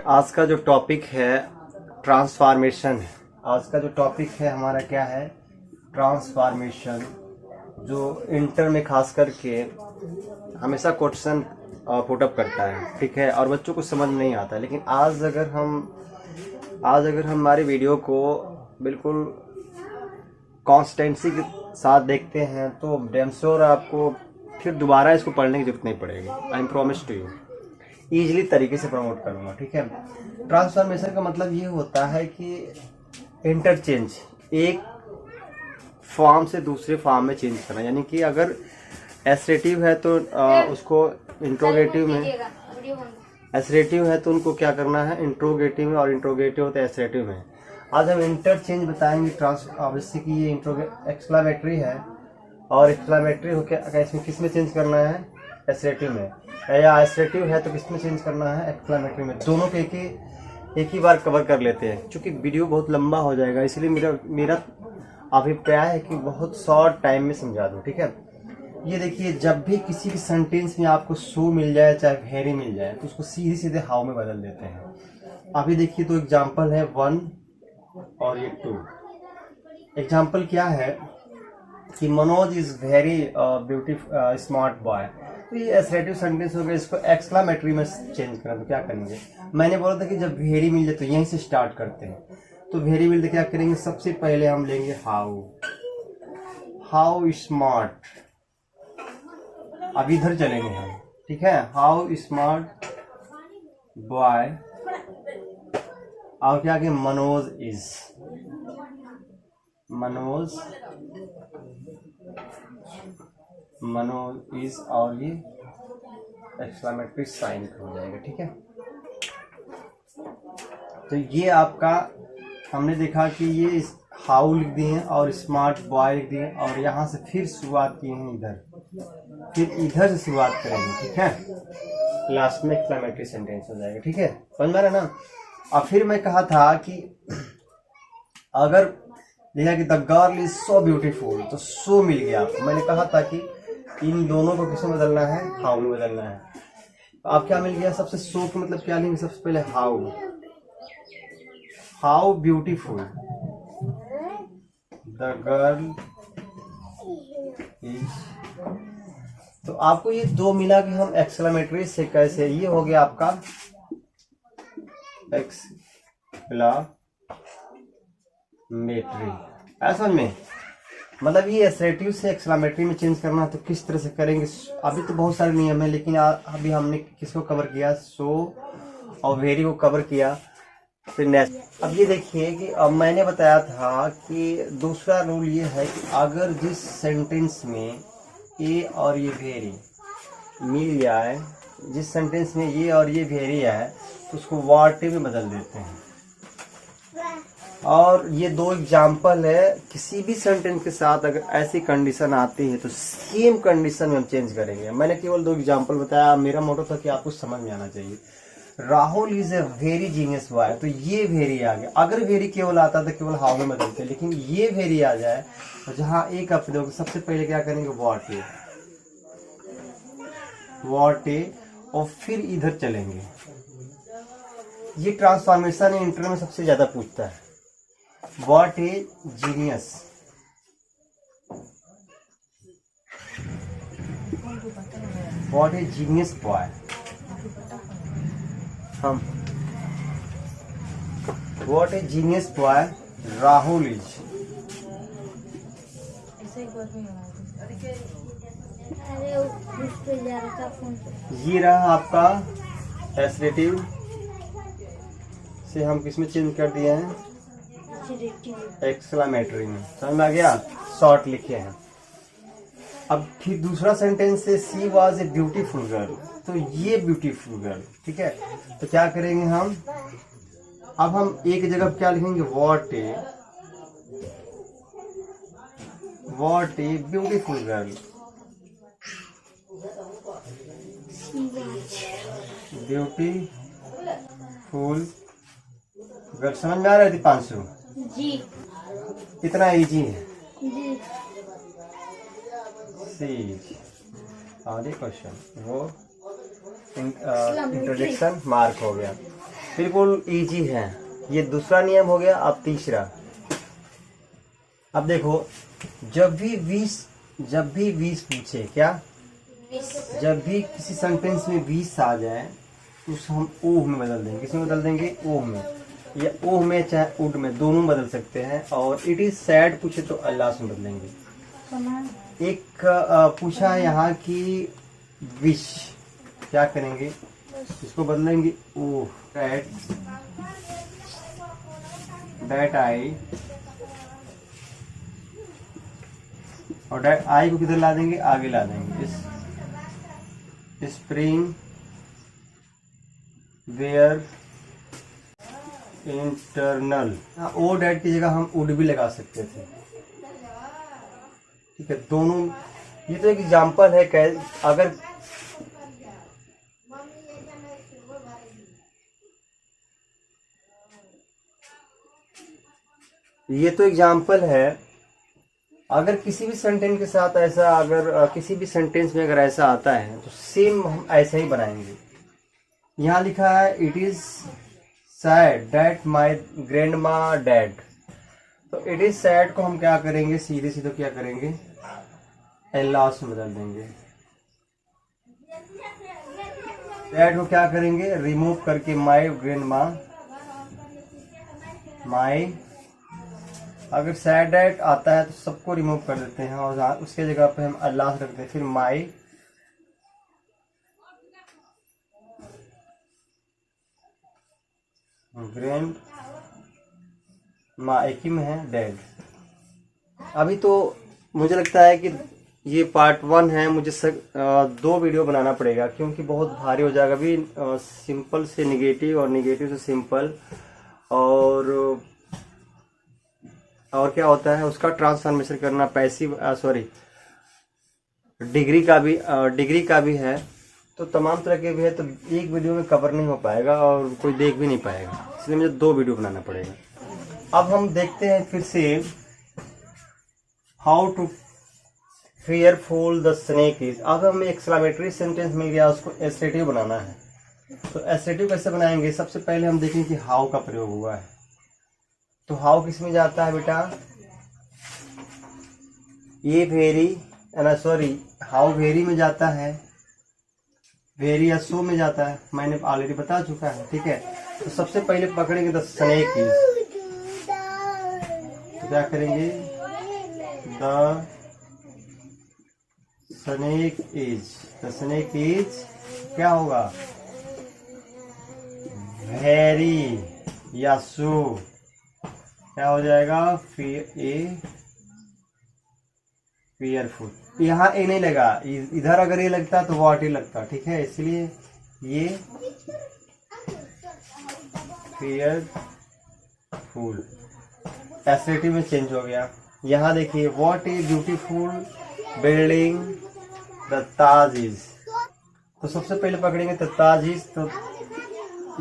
आज का जो टॉपिक है ट्रांसफॉर्मेशन है। आज का जो टॉपिक है हमारा क्या है, ट्रांसफॉर्मेशन, जो इंटर में खास करके हमेशा क्वेश्चन पुटअप करता है, ठीक है, और बच्चों को समझ नहीं आता। लेकिन आज अगर हम हमारी वीडियो को बिल्कुल कॉन्स्टेंसी के साथ देखते हैं तो डैम श्योर आपको फिर दोबारा इसको पढ़ने की जरूरत नहीं पड़ेगी। I am promise to you, easily तरीके से प्रमोट करूँगा, ठीक है। ट्रांसफॉर्मेशन का मतलब ये होता है कि इंटरचेंज, एक फॉर्म से दूसरे फॉर्म में चेंज करना। यानी कि अगर एसरेटिव है तो उसको इंट्रोगेटिव में, एसरेटिव है तो उनको क्या करना है, इंट्रोगेटिव में, और इंट्रोगेटिव होता है एसरेटिव में। आज हम इंटरचेंज बताएंगे। ऑब्वियसली कि ये एक्सक्लामेटरी है और एक्सक्लामेटरी होकर इसमें किस में चेंज करना है, एसरेटिव में, या एसरेटिव है तो किस में चेंज करना है, एक्सक्लामेटरी में। दोनों को एक ही बार कवर कर लेते हैं। क्योंकि वीडियो बहुत लंबा हो जाएगा, इसलिए मेरा अभिप्राय है कि बहुत शॉर्ट टाइम में समझा दूं, ठीक है। ये देखिए, जब भी किसी भी सेंटेंस में आपको सो मिल जाए चाहे वेरी मिल जाए तो उसको सीधे सीधे हाउ में बदल देते हैं। अभी देखिए तो एग्जाम्पल है 1 और ये 2। एग्जाम्पल क्या है कि Manoj is very beautiful smart boy. तो ये एसरेटिव सेंटेंस हो गया, इसको एक्सक्लामेटरी में चेंज करना। तो क्या करेंगे, मैंने बोला था कि जब वेरी मिल जाए तो यहीं से स्टार्ट करते हैं। तो वेरी मिल तो क्या करेंगे, सबसे पहले हम लेंगे हाउ स्मार्ट। अब इधर चलेंगे हम, ठीक है, हाउ स्मार्ट बॉय। और क्या, मनोज इज, और ये एक्सक्लामेटरी साइन हो जाएगा, ठीक है। तो ये आपका हमने देखा कि ये हाउ लिख दिए हैं और स्मार्ट बॉय लिख दिए, और यहाँ से फिर शुरुआत किए हैं इधर, फिर इधर से शुरुआत करेंगे, ठीक है। लास्ट में एक्सक्लामेटरी सेंटेंस हो जाएगा, ठीक है, समझ में आ रहा है ना। और फिर मैं कहा था कि अगर देखा कि the girl is so beautiful, तो सो मिल गया आपको। मैंने कहा था कि इन दोनों को किसमें बदलना है, हाउ में बदलना है। तो आप क्या मिल गया, सबसे सो का मतलब क्या लेंगे, सबसे पहले how beautiful the girl is. तो आपको ये दो मिला कि हम एक्सक्लामेटरी से कैसे, ये हो गया आपका एक्सक्लामेटरी। ऐसा में मतलब ये एसरेटिव से एक्सक्लामेटरी में चेंज करना, तो किस तरह से करेंगे। अभी तो बहुत सारे नियम है, लेकिन अभी हमने किसको कवर किया, सो और वेरी को कवर किया। फिर नेक्स्ट, अब ये देखिए कि अब मैंने बताया था कि दूसरा रूल ये है कि अगर जिस सेंटेंस में ए और ये वेरी मिल जाए, जिस सेंटेंस में ये और ये वेरी है, तो उसको व्हाट में बदल देते हैं। और ये दो एग्जाम्पल है, किसी भी सेंटेंस के साथ अगर ऐसी कंडीशन आती है तो सेम कंडीशन में हम चेंज करेंगे। मैंने केवल दो एग्जाम्पल बताया, मेरा मोटो था कि आपको समझ में आना चाहिए। Rahul is a very genius boy, तो ये वेरी आ गया। अगर वेरी केवल आता तो केवल हाउ में बदलते, लेकिन ये वेरी आ जाए तो जहाँ एक आप दोगे, सबसे पहले क्या करेंगे, व्हाट ए, और फिर इधर चलेंगे। ये ट्रांसफॉर्मेशन इंटर में सबसे ज्यादा पूछता है। What a genius, what a genius boy. हम what a genius boy Rahul is. ये रहा आपका एसरेटिव से हम किस में चेंज कर दिए हैं, एक्सक्लामेटरी में। समझ में आ गया, शॉर्ट लिखे हैं। अब फिर दूसरा सेंटेंस से सी वॉज ए ब्यूटीफुल गर्ल, तो ये ब्यूटीफुल गर्ल, ठीक है। तो क्या करेंगे हम, अब हम एक जगह क्या लिखेंगे, what a beautiful girl, beautiful girl. समझ में आ रहा है दीपांशु जी, इतना इजी है जी। और ये क्वेश्चन वो इंट्रोडक्शन मार्क हो गया। बिल्कुल इजी है। ये दूसरा नियम हो गया। अब तीसरा, अब देखो, जब भी 20 पूछे, क्या जब भी किसी सेंटेंस में 20 आ जाए तो हम ओह में बदल देंगे। किसमें बदल देंगे? ओह में, या ओह में चाहे उड में, दोनों बदल सकते हैं। और इट इज सैड पूछे तो अल्लाह में बदलेंगे। एक पूछा है यहाँ की विश, क्या करेंगे? इसको बदलेंगे ओह, दैट आई, और दैट आई को किधर ला देंगे? आगे ला देंगे। इस spring where internal, oh that की जगह हम वुड भी लगा सकते थे। ठीक है, दोनों। ये तो एक एग्जाम्पल है। अगर ये तो एग्जाम्पल है। अगर किसी भी सेंटेंस के साथ ऐसा, अगर किसी भी सेंटेंस में अगर ऐसा आता है तो सेम हम ऐसा ही बनाएंगे। यहाँ लिखा है it is sad that my grandma dad, तो इट इज सैड को हम क्या करेंगे? सीधे सीधे क्या करेंगे? एल्लास में बदल देंगे। डैड को क्या करेंगे? रिमूव करके माई ग्रैंडमा, माई, अगर सैड डैट आता है तो सबको रिमूव कर देते हैं और उसके जगह पे हम अल्लाह रखते हैं। फिर माई ग्रैंड माँ, एक ही में है डैड। अभी तो मुझे लगता है कि ये पार्ट 1 है। मुझे 2 वीडियो बनाना पड़ेगा क्योंकि बहुत भारी हो जाएगा। अभी सिंपल से निगेटिव और निगेटिव से सिंपल, और क्या होता है उसका ट्रांसफॉर्मेशन करना, पैसिव डिग्री का भी है। तो तमाम तरह के भी है, तो एक वीडियो में कवर नहीं हो पाएगा और कोई देख भी नहीं पाएगा, इसलिए मुझे 2 वीडियो बनाना पड़ेगा। अब हम देखते हैं फिर से how to fearful the snake is. अब हमें एक्सक्लेमेटरी सेंटेंस मिल गया, उसको एसरेटिव बनाना है। तो एसरेटिव कैसे बनाएंगे? सबसे पहले हम देखें कि हाउ का प्रयोग हुआ है। तो हाउ किस में जाता है बेटा? ये हाउ वेरी में जाता है, वेरी या सो में जाता है, मैंने ऑलरेडी बता चुका है। ठीक है, तो सबसे पहले पकड़ेंगे द स्नेक इज, तो क्या करेंगे? द स्नेक इज क्या होगा? वेरी या सो, क्या हो जाएगा? fearful। यहाँ ए नहीं लगा, इधर अगर ये लगता तो व्हाट ही लगता। ठीक है, इसलिए ये fearful एसरेटिव में चेंज हो गया। यहाँ देखिए, what is beautiful building the Taj is, तो सबसे पहले पकड़ेंगे द ताज इज, तो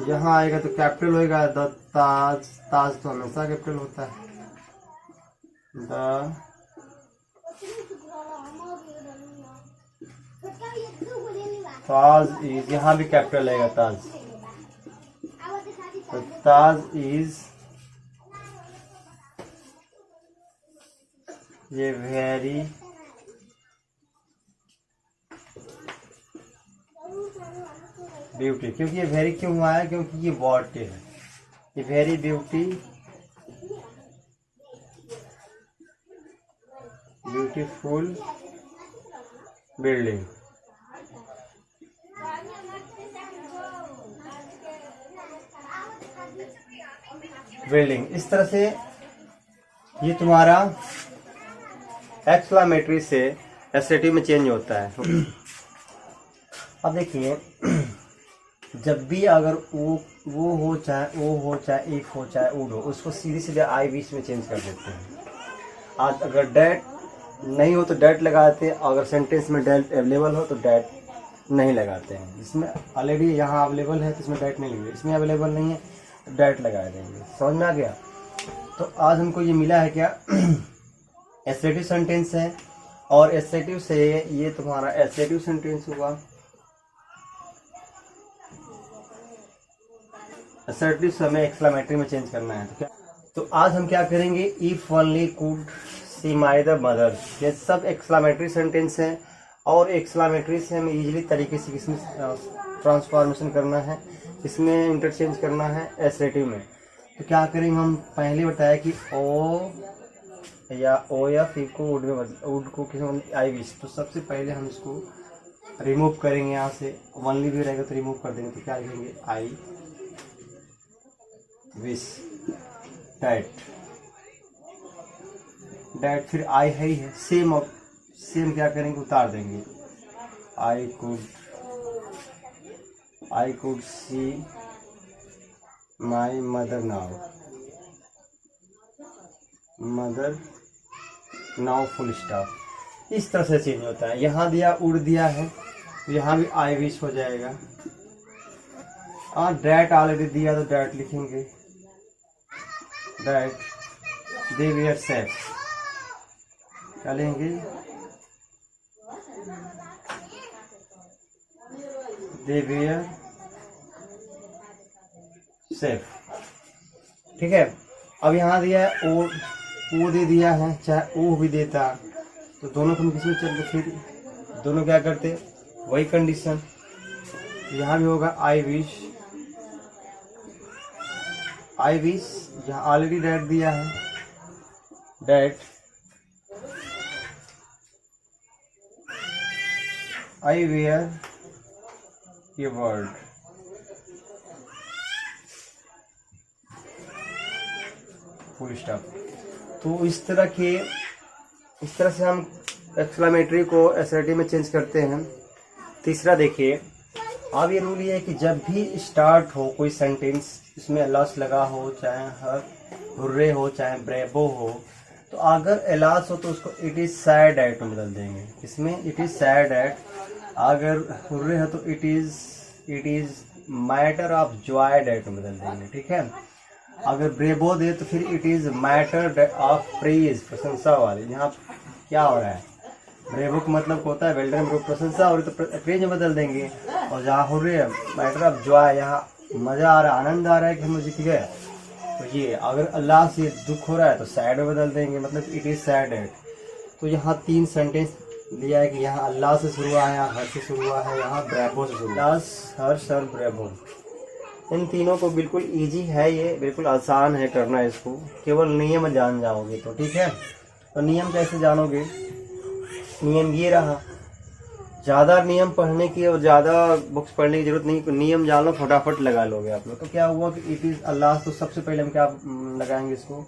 यहाँ आएगा तो कैपिटल होएगा द ताज। ताज तो हमेशा कैपिटल होता है। द ताज इज, यहाँ भी कैपिटल आएगा ताज। तो ताज इज ये वेरी ब्यूटी, क्योंकि ये वेरी क्यों हुआ है? क्योंकि ये वर्ड है। ये वेरी ब्यूटीफुल बिल्डिंग। इस तरह से ये तुम्हारा एक्सक्लेमेटरी से एसरेटिव में चेंज होता है। अब देखिए, जब भी अगर वो हो, चाहे ओ हो, चाहे एक हो, चाहे उड हो, उसको सीधे सीधे आई बीच में चेंज कर देते हैं। आज अगर डैट नहीं हो तो डैट लगाते हैं, अगर सेंटेंस में डैट अवेलेबल हो तो डैट नहीं लगाते हैं। इसमें ऑलरेडी यहाँ अवेलेबल है तो इसमें डैट नहीं लेंगे, इसमें अवेलेबल नहीं है तो डैट लगा देंगे। समझ में आ गया? तो आज हमको ये मिला है क्या? एसरेटिव सेंटेंस है, और एसरेटिव से ये तुम्हारा एसरेटिव सेंटेंस हुआ। असर्टिव से हमें एक्सक्लेमेटरी में चेंज करना है। तो आज हम क्या करेंगे, if only could see my the mother. ये सब एक्सक्लेमेटरी सेंटेंस हैं और एक्सक्लेमेटरी से हमें इजीली तरीके से इसमें ट्रांसफॉर्मेशन करना है, इसमें इंटरचेंज करना है एसरेटिव में। तो क्या करेंगे, हम पहले बताया कि ओ या ओ या फिर को वुड में वुड को किसी आई विश। तो सबसे पहले हम इसको रिमूव करेंगे, यहाँ से ओनली भी रहेगा तो रिमूव कर देंगे। तो क्या लिखेंगे, आई विश डैट। डैट फिर आई है ही है, सेम क्या करेंगे, उतार देंगे। I could see my mother now. Mother now full stop. इस तरह से चेंज होता है। यहाँ दिया उड़ दिया है तो यहाँ भी आई विश हो जाएगा। और डैट ऑलरेडी दिया तो डैट लिखेंगे, डैट दे वेयर सेफ। क्या लेंगे, दे वेयर सेफ। ठीक है। अब यहाँ दिया है ओ दे दिया है, चाहे ओ भी देता तो दोनों को किसमें चलते, फिर दोनों क्या करते, वही कंडीशन। यहाँ भी होगा आई विश यहाँ ऑलरेडी डैट दिया है, डैट आई वेयर ये वर्ड। Full stop. तो इस तरह से हम एक्सक्लेमेटरी को एसरेटिव में चेंज करते हैं। तीसरा देखिए, अब ये रूल ये है कि जब भी स्टार्ट हो कोई सेंटेंस, इसमें एलास लगा हो, चाहे हुर्रे हो, चाहे ब्रेवो हो, तो अगर एलास हो तो उसको इट इज सैड एट में बदल देंगे। इसमें इट इज सैड एट। अगर हुर्रे हो तो it is matter of joy that में बदल देंगे। ठीक है। अगर ब्रेवो दे तो फिर it is matter of praise, प्रशंसा वाले। यहाँ क्या हो रहा है, ब्रेवो का मतलब होता है वेल्डन, प्रशंसा हो रही तो प्रेज में बदल देंगे। और जहाँ हो रही है मैटर ऑफ जॉय, यहाँ मजा आ रहा है, आनंद आ रहा है कि हम जीत गए, तो ये अगर अल्लाह से दुख हो रहा है तो सैड में बदल देंगे, मतलब इट इज सैड एट। तो यहाँ 3 सेंटेंस लिया है कि यहाँ अल्लाह से शुरू हुआ है, यहाँ हर से शुरू हुआ है, यहाँ ब्रेवो से शुरू हुआ है। हर सर ब्रेवो, इन तीनों को बिल्कुल इजी है, ये बिल्कुल आसान है करना इसको, केवल नियम जान जाओगे तो। ठीक है। तो नियम कैसे जानोगे, नियम ये रहा, ज़्यादा नियम पढ़ने की और ज़्यादा बुक्स पढ़ने की जरूरत नहीं, नियम जान लो फटाफट लगा लोगे आप लोग। तो क्या हुआ कि इट इज़ अल्लाह, तो सबसे पहले हम क्या लगाएंगे इसको,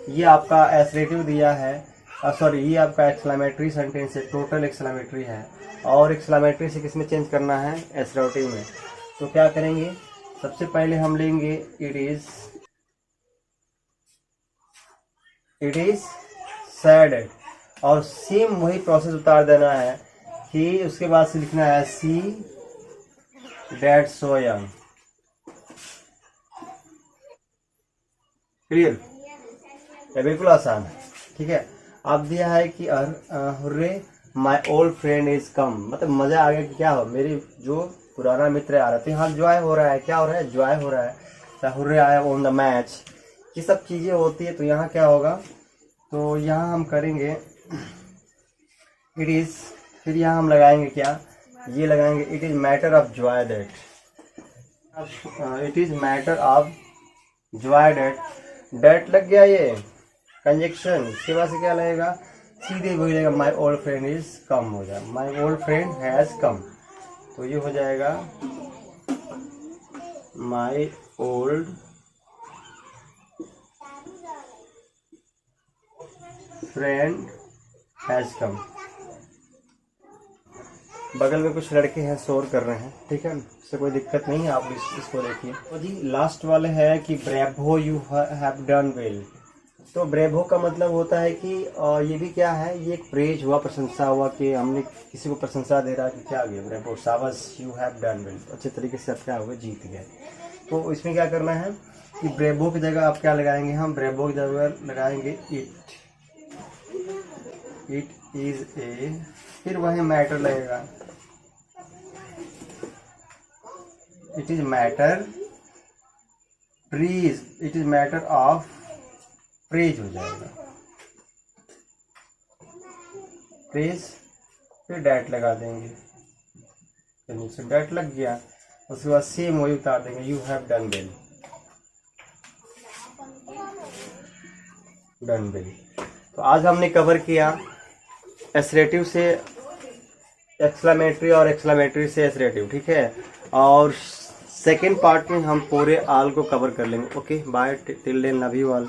ये आपका एसरेटिव दिया है, सॉरी ये आपका एक्सक्लेमेटरी सेंटेंस है, टोटल एक्सक्लेमेटरी है, और एक्सक्लेमेटरी से किस में चेंज करना है, एसरेटिव में। तो क्या करेंगे, सबसे पहले हम लेंगे इट इज सैड, और सेम वही प्रोसेस उतार देना है कि उसके बाद से लिखना है see that so young. Clear, ये बिल्कुल आसान है। ठीक है। अब दिया है कि hurray my old friend is come, मतलब मजा आ गया कि क्या हो, मेरी जो पुराना मित्र आ रहा है। तो यहाँ जॉय हो रहा है, क्या हो रहा है, जॉय हो रहा है। हुर्रे आया ऑन द मैच, ये सब चीजें होती है। तो यहाँ क्या होगा, तो यहाँ हम करेंगे इट इज, फिर यहाँ हम लगाएंगे क्या, ये लगाएंगे it is matter of joy that, it is matter of joy that. That लग गया ये कंजक्शन, इसके बाद से क्या लगेगा, सीधे हो जाएगा my old friend is come, हो जाएगा my old friend has come. तो ये हो जाएगा my old friend has come. बगल में कुछ लड़के हैं, शोर कर रहे हैं। ठीक है, इससे कोई दिक्कत नहीं है, आप इसको देखिए। तो जी लास्ट वाले है कि bravo you have done well. तो ब्रेवो का मतलब होता है कि ये भी क्या है, ये एक प्रेज हुआ, प्रशंसा हुआ कि हमने किसी को प्रशंसा दे रहा है कि क्या गया ब्रेवो, शाबाश यू हैव डन वेल, अच्छे तरीके से आप क्या हुए, जीत गए। तो इसमें क्या करना है कि ब्रेवो की जगह आप क्या लगाएंगे, हम ब्रेवो की जगह लगाएंगे इट इज ए, फिर वही मैटर लगेगा, it is matter praise, it is matter of praise हो जाएगा, प्रेज, फिर डैट लगा देंगे, फिर नीचे डैट लग गया, उसके बाद सेम वही उतार देंगे, you have done well, done well. तो आज हमने कवर किया एसरेटिव से एक्सक्लेमेटरी और एक्सक्लेमेटरी से एसरेटिव, ठीक है। और सेकेंड पार्ट में हम पूरे आल को कवर कर लेंगे। Okay, bye, till then, love you all.